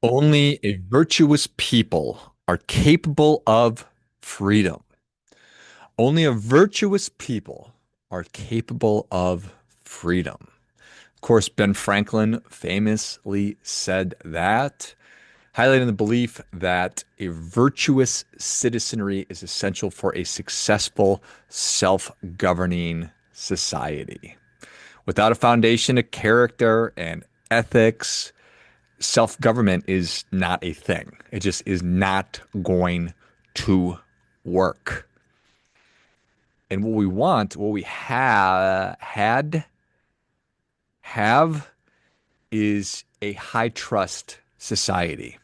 Only a virtuous people are capable of freedom. Only a virtuous people are capable of freedom. Of course, Ben Franklin famously said that, highlighting the belief that a virtuous citizenry is essential for a successful, self-governing society. Without a foundation of character and ethics, self-government is not a thing. It just is not going to work. And what we want, what we have is a high trust society.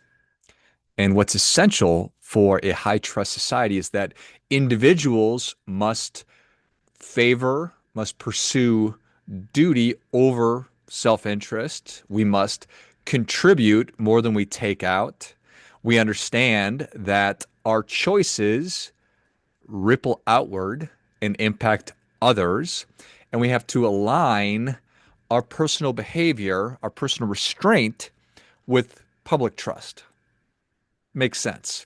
And what's essential for a high trust society is that individuals must pursue duty over self-interest. We must contribute more than we take out. We understand that our choices ripple outward and impact others. And we have to align our personal behavior, our personal restraint with public trust. Makes sense.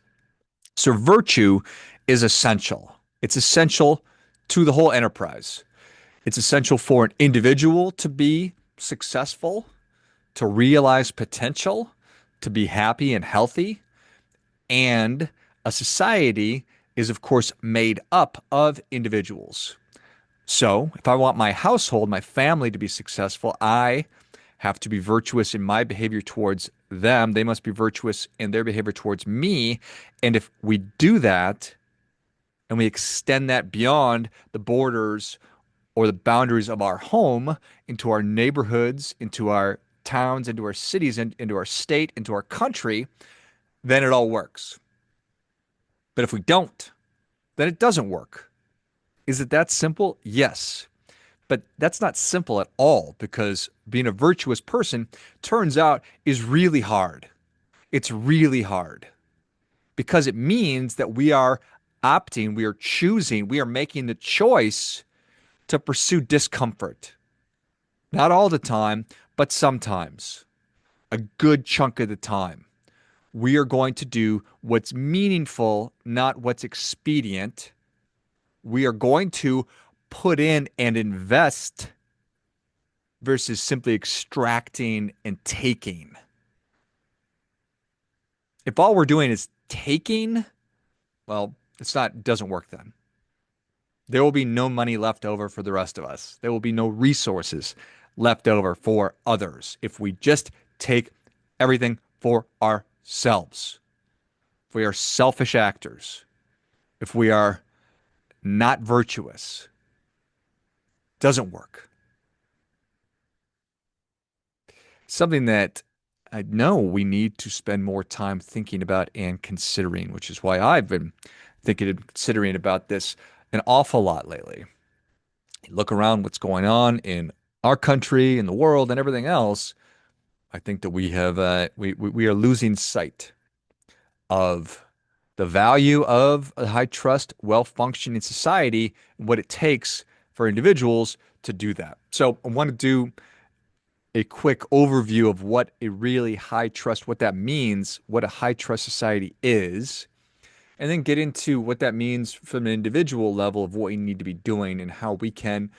So virtue is essential. It's essential to the whole enterprise. It's essential for an individual to be successful, to realize potential, to be happy and healthy. And a society is, of course, made up of individuals. So if I want my household, my family to be successful, I have to be virtuous in my behavior towards them. They must be virtuous in their behavior towards me. And if we do that and we extend that beyond the borders or the boundaries of our home into our neighborhoods, into our towns, into our cities, into our state, into our country, then it all works. But if we don't, then it doesn't work. Is it that simple? Yes. But that's not simple at all because being a virtuous person turns out is really hard. It's really hard because it means that we are opting, we are choosing, we are making the choice to pursue discomfort. Not all the time, but sometimes, a good chunk of the time. We are going to do what's meaningful, not what's expedient. We are going to put in and invest versus simply extracting and taking. If all we're doing is taking, well, it doesn't work then. There will be no money left over for the rest of us. There will be no resources left over for others if we just take everything for ourselves. If we are selfish actors, if we are not virtuous, doesn't work. Something that I know we need to spend more time thinking about and considering, which is why I've been thinking and considering about this an awful lot lately. You look around what's going on in our country, in the world, and everything else. I think that we are losing sight of the value of a high trust, well-functioning society and what it takes for individuals to do that. So I want to do a quick overview of what a really high trust, what that means, what a high trust society is, and then get into what that means from an individual level of what we need to be doing and how we can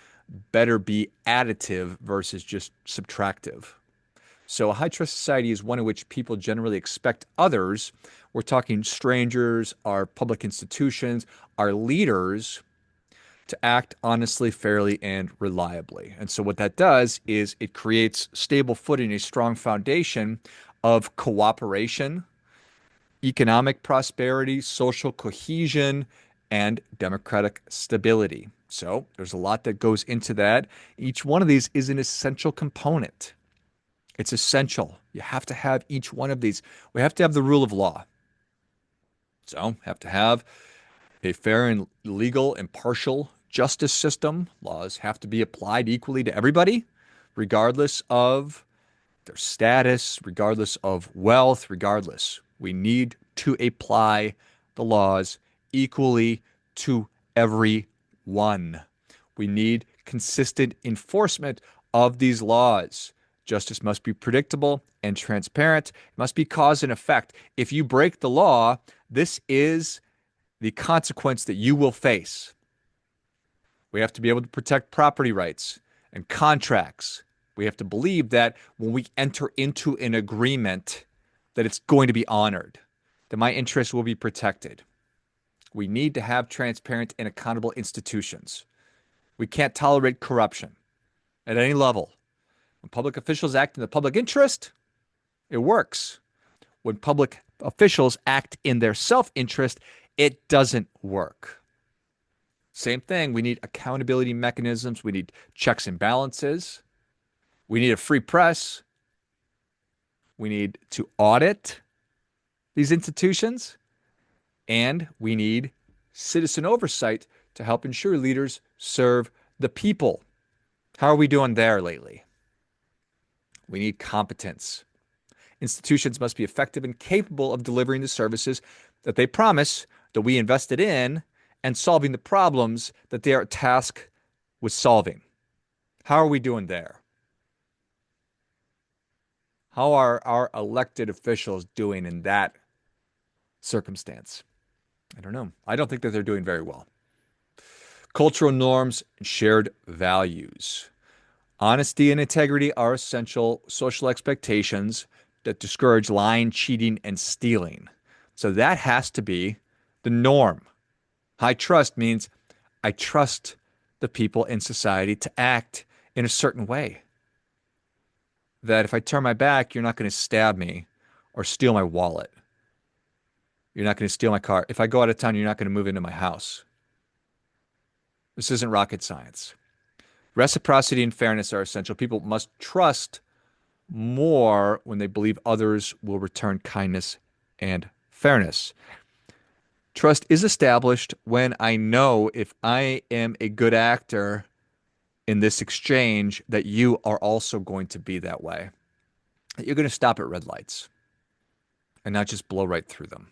better be additive versus just subtractive. So, a high trust society is one in which people generally expect others, we're talking strangers, our public institutions, our leaders, to act honestly, fairly, and reliably. And so, what that does is it creates stable footing, a strong foundation of cooperation, economic prosperity, social cohesion, and democratic stability. So, there's a lot that goes into that. Each one of these is an essential component. It's essential. You have to have each one of these. We have to have the rule of law. So, have to have a fair and legal, impartial justice system. Laws have to be applied equally to everybody, regardless of their status, regardless of wealth, regardless. We need to apply the laws equally to everyone. We need consistent enforcement of these laws. Justice must be predictable and transparent. It must be cause and effect. If you break the law, this is the consequence that you will face. We have to be able to protect property rights and contracts. We have to believe that when we enter into an agreement, that it's going to be honored, that my interests will be protected. We need to have transparent and accountable institutions. We can't tolerate corruption at any level. When public officials act in the public interest, it works. When public officials act in their self-interest, it doesn't work. Same thing. We need accountability mechanisms. We need checks and balances. We need a free press. We need to audit these institutions. And we need citizen oversight to help ensure leaders serve the people. How are we doing there lately? We need competence. Institutions must be effective and capable of delivering the services that they promise, that we invested in, and solving the problems that they are tasked with solving. How are we doing there? How are our elected officials doing in that circumstance? I don't know. I don't think that they're doing very well. Cultural norms and shared values. Honesty and integrity are essential social expectations that discourage lying, cheating, and stealing. So that has to be the norm. High trust means I trust the people in society to act in a certain way. That if I turn my back, you're not going to stab me or steal my wallet. You're not going to steal my car. If I go out of town, you're not going to move into my house. This isn't rocket science. Reciprocity and fairness are essential. People must trust more when they believe others will return kindness and fairness. Trust is established when I know if I am a good actor in this exchange, that you are also going to be that way. That you're going to stop at red lights and not just blow right through them.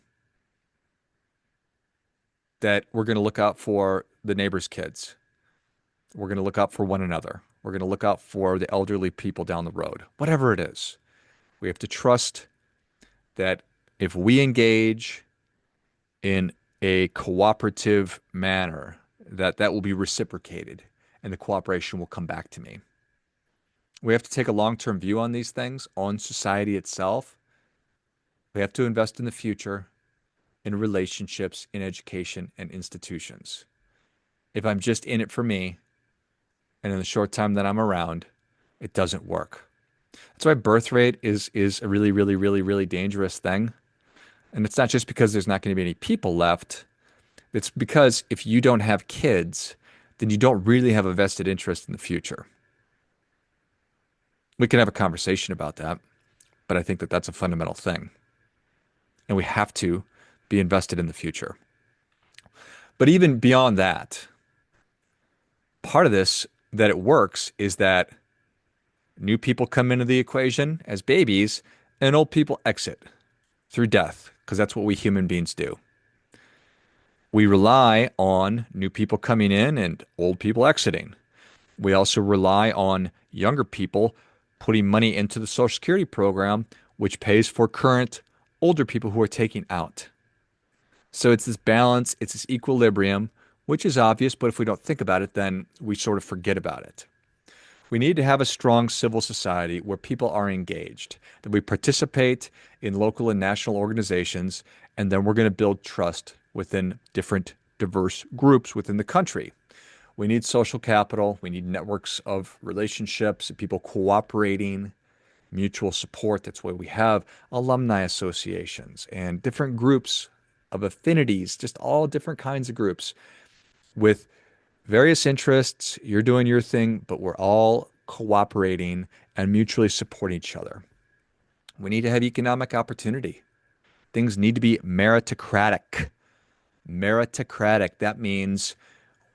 That we're going to look out for the neighbor's kids. We're going to look out for one another. We're going to look out for the elderly people down the road. Whatever it is, we have to trust that if we engage in a cooperative manner, that will be reciprocated and the cooperation will come back to me. We have to take a long-term view on these things, on society itself. We have to invest in the future, in relationships, in education, and institutions. If I'm just in it for me, and in the short time that I'm around, it doesn't work. That's why birth rate is a really, really, really, really dangerous thing. And it's not just because there's not going to be any people left. It's because if you don't have kids, then you don't really have a vested interest in the future. We can have a conversation about that, but I think that that's a fundamental thing. And we have to be invested in the future. But even beyond that, part of this that it works is that new people come into the equation as babies and old people exit through death, because that's what we human beings do. We rely on new people coming in and old people exiting. We also rely on younger people putting money into the Social Security program, which pays for current older people who are taking out. So it's this balance, it's this equilibrium, which is obvious, but if we don't think about it, then we sort of forget about it. We need to have a strong civil society where people are engaged, that we participate in local and national organizations, and then we're going to build trust within different diverse groups within the country. We need social capital. We need networks of relationships, people cooperating, mutual support. That's why we have alumni associations and different groups of affinities, just all different kinds of groups with various interests. You're doing your thing, but we're all cooperating and mutually supporting each other. We need to have economic opportunity. Things need to be meritocratic. Meritocratic, that means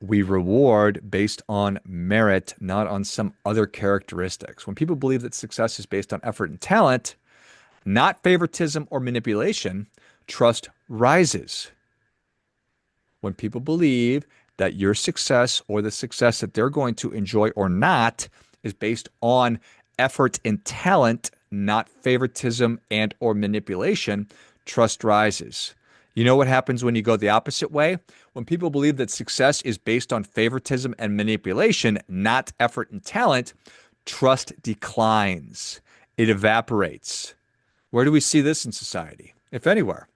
we reward based on merit, not on some other characteristics. When people believe that success is based on effort and talent, not favoritism or manipulation, trust rises. When people believe that your success or the success that they're going to enjoy or not is based on effort and talent, not favoritism and or manipulation, trust rises. You know what happens when you go the opposite way? When people believe that success is based on favoritism and manipulation, not effort and talent, trust declines. It evaporates. Where do we see this in society, if anywhere?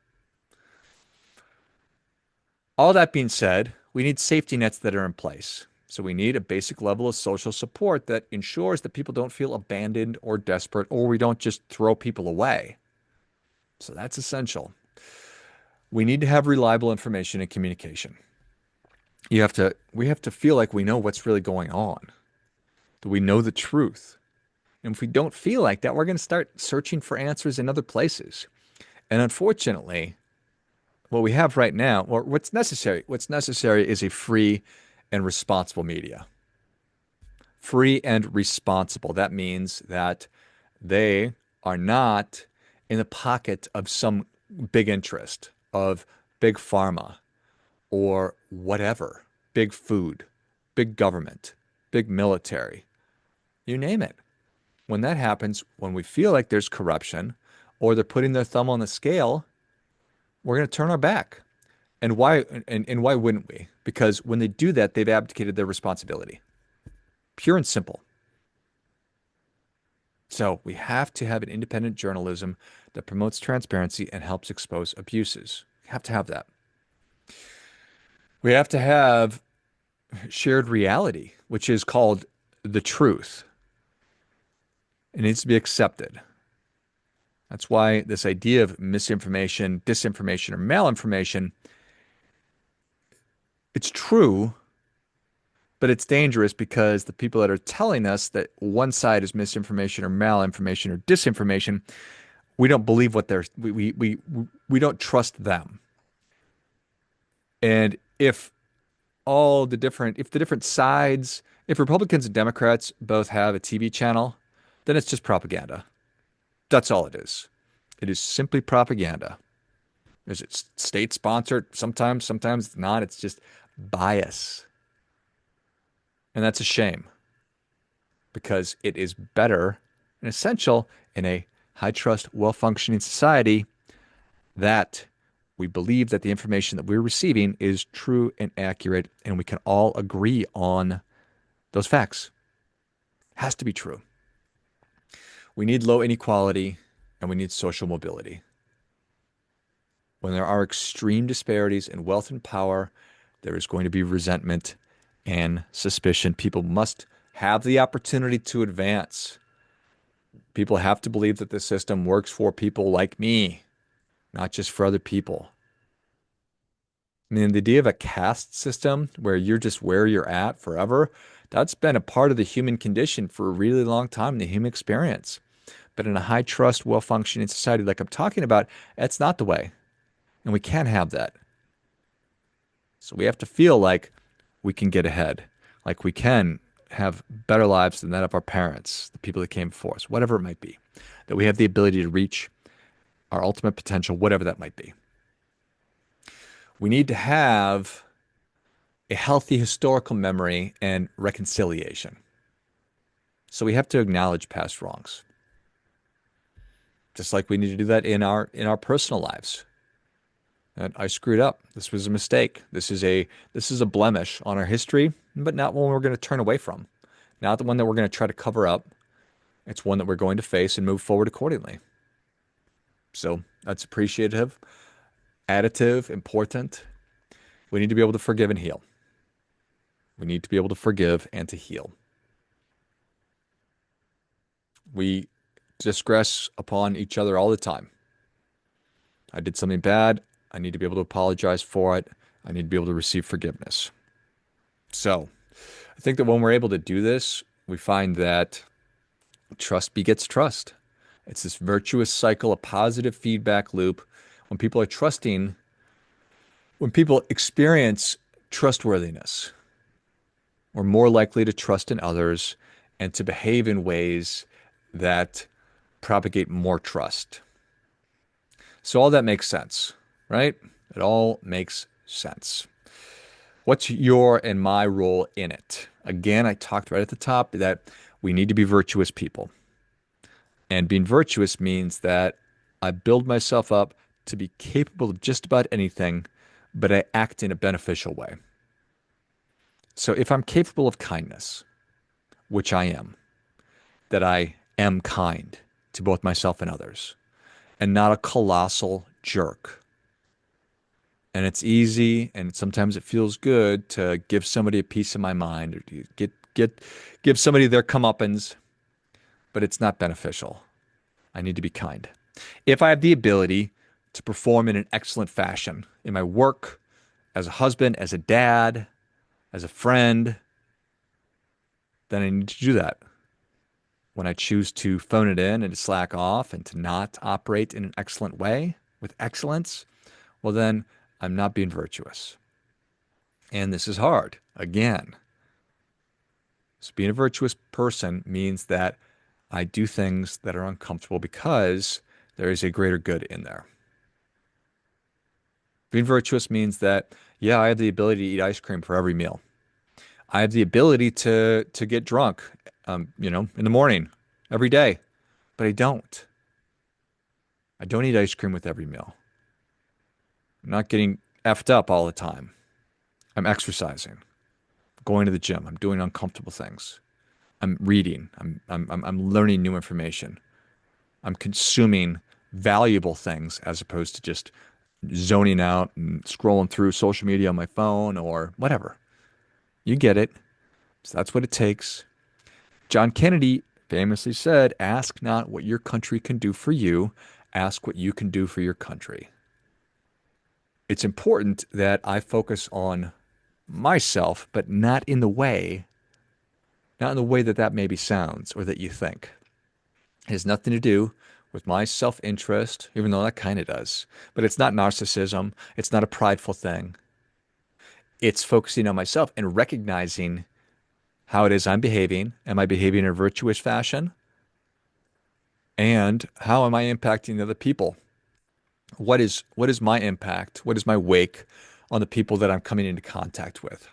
All that being said, we need safety nets that are in place. So we need a basic level of social support that ensures that people don't feel abandoned or desperate, or we don't just throw people away. So that's essential. We need to have reliable information and communication. We have to feel like we know what's really going on, that we know the truth. And if we don't feel like that, we're going to start searching for answers in other places. And unfortunately, what we have right now, or what's necessary is a free and responsible media. Free and responsible. That means that they are not in the pocket of some big interest, of big pharma or whatever, big food, big government, big military, you name it. When that happens, when we feel like there's corruption or they're putting their thumb on the scale, we're going to turn our back. And why wouldn't we? Because when they do that, they've abdicated their responsibility. Pure and simple. So we have to have an independent journalism that promotes transparency and helps expose abuses. We have to have that. We have to have shared reality, which is called the truth. It needs to be accepted. That's why this idea of misinformation, disinformation, or malinformation, it's true, but it's dangerous because the people that are telling us that one side is misinformation or malinformation or disinformation, we don't believe what they're we don't trust them. And if the different sides, if Republicans and Democrats both have a TV channel, then it's just propaganda. That's all it is. It is simply propaganda. Is it state sponsored? Sometimes it's not. It's just bias. And that's a shame because it is better and essential in a high trust, well functioning society that we believe that the information that we're receiving is true and accurate, and we can all agree on those facts. It has to be true. We need low inequality and we need social mobility. When there are extreme disparities in wealth and power, there is going to be resentment and suspicion. People must have the opportunity to advance. People have to believe that the system works for people like me, not just for other people. I mean, the idea of a caste system where you're just where you're at forever, that's been a part of the human condition for a really long time in the human experience. But in a high trust, well functioning society like I'm talking about, that's not the way. And we can't have that. So we have to feel like we can get ahead, like we can have better lives than that of our parents, the people that came before us, whatever it might be, that we have the ability to reach our ultimate potential, whatever that might be. We need to have a healthy historical memory and reconciliation. So we have to acknowledge past wrongs. Just like we need to do that in our personal lives. That I screwed up. This was a mistake. This is a blemish on our history, but not one we're going to turn away from. Not the one that we're going to try to cover up. It's one that we're going to face and move forward accordingly. So that's appreciative, additive, important. We need to be able to forgive and heal. We need to be able to forgive and to heal. We digress upon each other all the time. I did something bad. I need to be able to apologize for it. I need to be able to receive forgiveness. So I think that when we're able to do this, we find that trust begets trust. It's this virtuous cycle, a positive feedback loop. When people are trusting, when people experience trustworthiness, we're more likely to trust in others and to behave in ways that propagate more trust. So all that makes sense, right? It all makes sense. What's your and my role in it? Again, I talked right at the top that we need to be virtuous people. And being virtuous means that I build myself up to be capable of just about anything, but I act in a beneficial way. So if I'm capable of kindness, which I am, that I am kind to both myself and others, and not a colossal jerk. And it's easy, and sometimes it feels good to give somebody a piece of my mind or to give somebody their comeuppance, but it's not beneficial. I need to be kind. If I have the ability to perform in an excellent fashion in my work, as a husband, as a dad, as a friend, then I need to do that. When I choose to phone it in and to slack off and to not operate in an excellent way with excellence, well, then I'm not being virtuous. And this is hard. Again, so being a virtuous person means that I do things that are uncomfortable because there is a greater good in there. Being virtuous means that, yeah, I have the ability to eat ice cream for every meal. I have the ability to get drunk, in the morning, every day, but I don't. I don't eat ice cream with every meal. I'm not getting effed up all the time. I'm exercising, going to the gym. I'm doing uncomfortable things. I'm reading. I'm learning new information. I'm consuming valuable things as opposed to just zoning out and scrolling through social media on my phone or whatever. You get it. So that's what it takes. John Kennedy famously said, "Ask not what your country can do for you, ask what you can do for your country." It's important that I focus on myself, but not in the way that that maybe sounds or that you think. It has nothing to do with my self-interest, even though that kind of does. But it's not narcissism. It's not a prideful thing. It's focusing on myself and recognizing how it is I'm behaving. Am I behaving in a virtuous fashion? And how am I impacting other people? What is my impact? What is my wake on the people that I'm coming into contact with?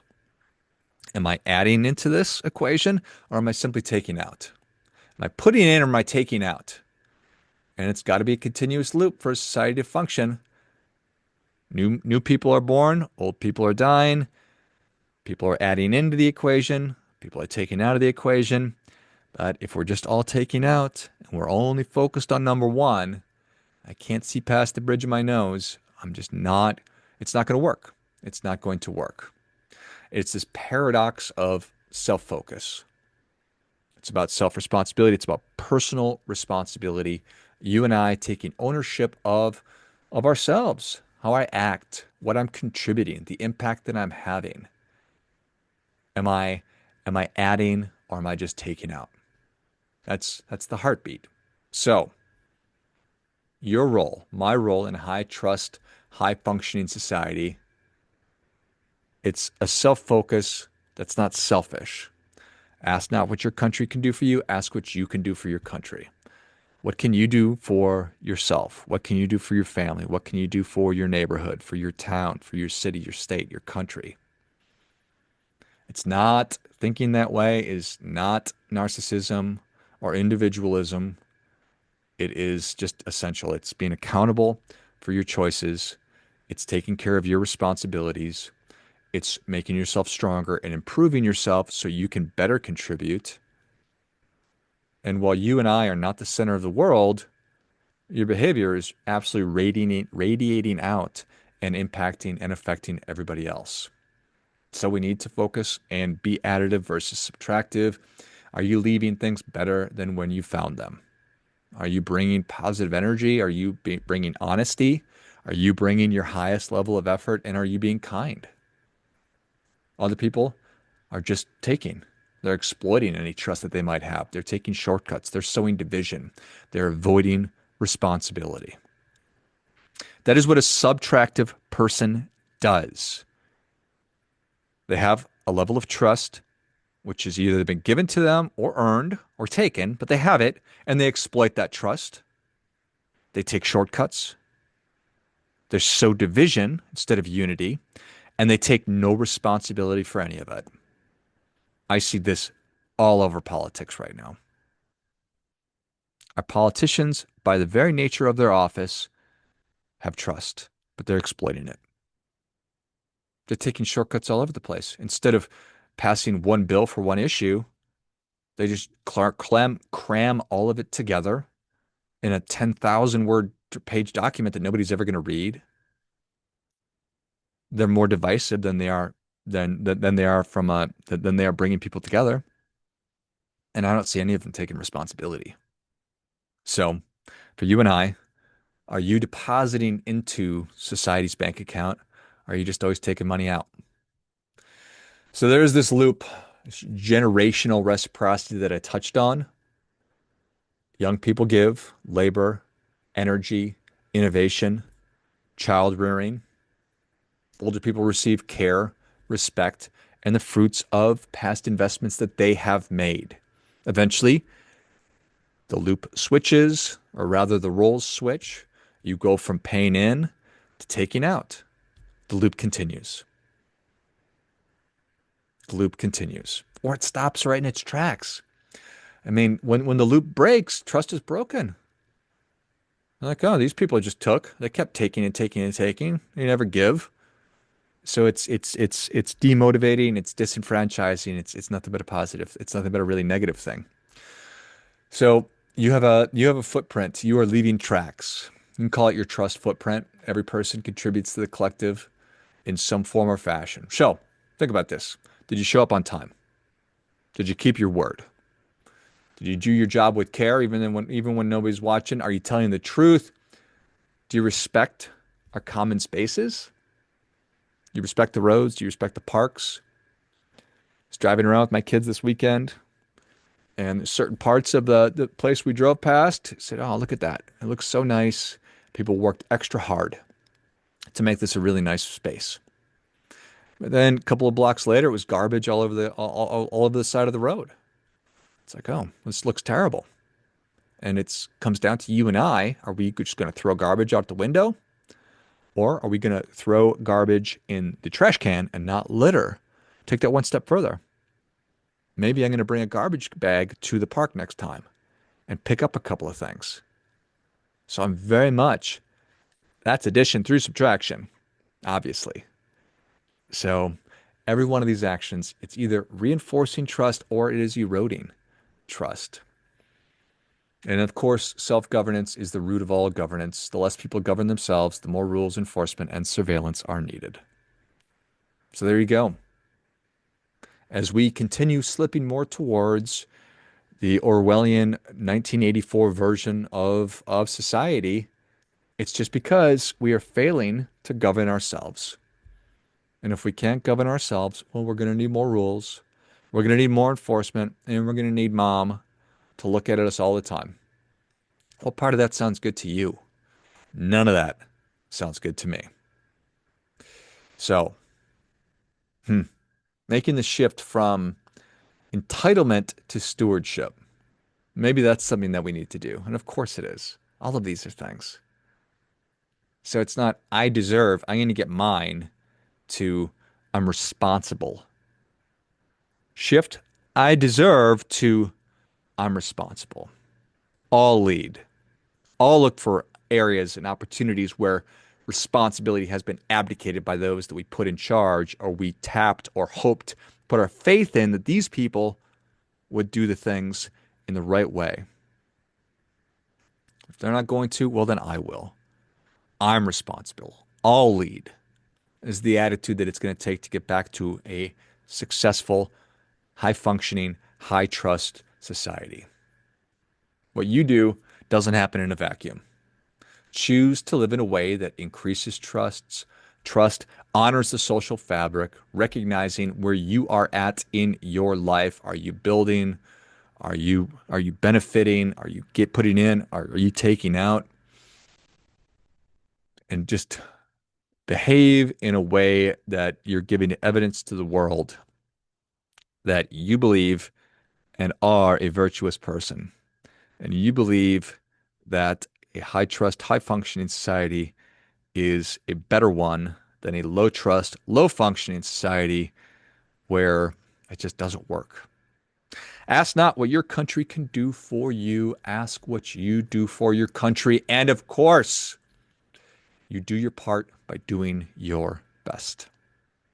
Am I adding into this equation or am I simply taking out? Am I putting in or am I taking out? And it's got to be a continuous loop for a society to function. New people are born, old people are dying, people are adding into the equation, people are taking out of the equation. But if we're just all taking out and we're only focused on number one, I can't see past the bridge of my nose. It's not going to work. It's not going to work. It's this paradox of self-focus. It's about self-responsibility. It's about personal responsibility. You and I taking ownership of ourselves, how I act, what I'm contributing, the impact that I'm having. Am I am I adding or am I just taking out? That's the heartbeat. So, your role, my role in high trust, high functioning society, it's a self-focus that's not selfish. Ask not what your country can do for you, ask what you can do for your country. What can you do for yourself? What can you do for your family? What can you do for your neighborhood, for your town, for your city, your state, your country? It's not thinking that way is not narcissism or individualism. It is just essential. It's being accountable for your choices. It's taking care of your responsibilities. It's making yourself stronger and improving yourself so you can better contribute. And while you and I are not the center of the world, your behavior is absolutely radiating out and impacting and affecting everybody else. So we need to focus and be additive versus subtractive. Are you leaving things better than when you found them? Are you bringing positive energy? Are you bringing honesty? Are you bringing your highest level of effort? And are you being kind? Other people are just taking. They're exploiting any trust that they might have. They're taking shortcuts. They're sowing division. They're avoiding responsibility. That is what a subtractive person does. They have a level of trust, which has either been given to them or earned or taken, but they have it and they exploit that trust. They take shortcuts. They sow division instead of unity, and they take no responsibility for any of it. I see this all over politics right now. Our politicians, by the very nature of their office, have trust, but they're exploiting it. They're taking shortcuts all over the place. Instead of passing one bill for one issue, they just cram all of it together in a 10,000 word page document that nobody's ever going to read. They're more divisive than they are than they are bringing people together. And I don't see any of them taking responsibility. So, for you and I, are you depositing into society's bank account? Or are you just always taking money out? So there's this loop, this generational reciprocity that I touched on. Young people give labor, energy, innovation, child rearing. Older people receive care, respect, and the fruits of past investments that they have made. Eventually, the loop switches, or rather, the roles switch. You go from paying in to taking out. The loop continues. The loop continues, or it stops right in its tracks. I mean, when the loop breaks, trust is broken. Like, oh, these people just took. They kept taking and taking and taking. They never give. So it's demotivating. It's disenfranchising. It's nothing but a positive. It's nothing but a really negative thing. So you have a footprint. You are leaving tracks. You can call it your trust footprint. Every person contributes to the collective in some form or fashion. So think about this. Did you show up on time? Did you keep your word? Did you do your job with care even when nobody's watching? Are you telling the truth? Do you respect our common spaces? Do you respect the roads? Do you respect the parks? I was driving around with my kids this weekend, and certain parts of the place we drove past said, "Oh, look at that. It looks so nice." People worked extra hard to make this a really nice space. But then a couple of blocks later, it was garbage all over the side of the road. It's like, oh, this looks terrible. And it comes down to you and I. Are we just going to throw garbage out the window? Or are we going to throw garbage in the trash can and not litter? Take that one step further. Maybe I'm going to bring a garbage bag to the park next time and pick up a couple of things. So I'm very much, that's addition through subtraction, obviously. So every one of these actions, it's either reinforcing trust or it is eroding trust. And of course, self-governance is the root of all governance. The less people govern themselves, the more rules, enforcement, and surveillance are needed. So there you go. As we continue slipping more towards the Orwellian 1984 version of society, it's just because we are failing to govern ourselves. And if we can't govern ourselves, well, we're going to need more rules. We're going to need more enforcement, and we're going to need mom to look at us all the time. What part of that sounds good to you? None of that sounds good to me. So, making the shift from entitlement to stewardship. Maybe that's something that we need to do. And of course it is. All of these are things. So it's not, I deserve, I'm going to get mine, to I'm responsible. Shift, I deserve, to I'm responsible. All lead. All look for areas and opportunities where responsibility has been abdicated by those that we put in charge, or we tapped or hoped, put our faith in that these people would do the things in the right way. If they're not going to, well, then I will. I'm responsible. I'll lead, is the attitude that it's going to take to get back to a successful, high functioning, high trust society. What you do doesn't happen in a vacuum. Choose to live in a way that increases trust, honors the social fabric, recognizing where you are at in your life. Are you building? Are you benefiting? Are you putting in? Are you taking out? And just behave in a way that you're giving evidence to the world that you believe and are a virtuous person. And you believe that a high trust, high functioning society is a better one than a low trust, low functioning society where it just doesn't work. Ask not what your country can do for you. Ask what you do for your country. And of course, you do your part by doing your best.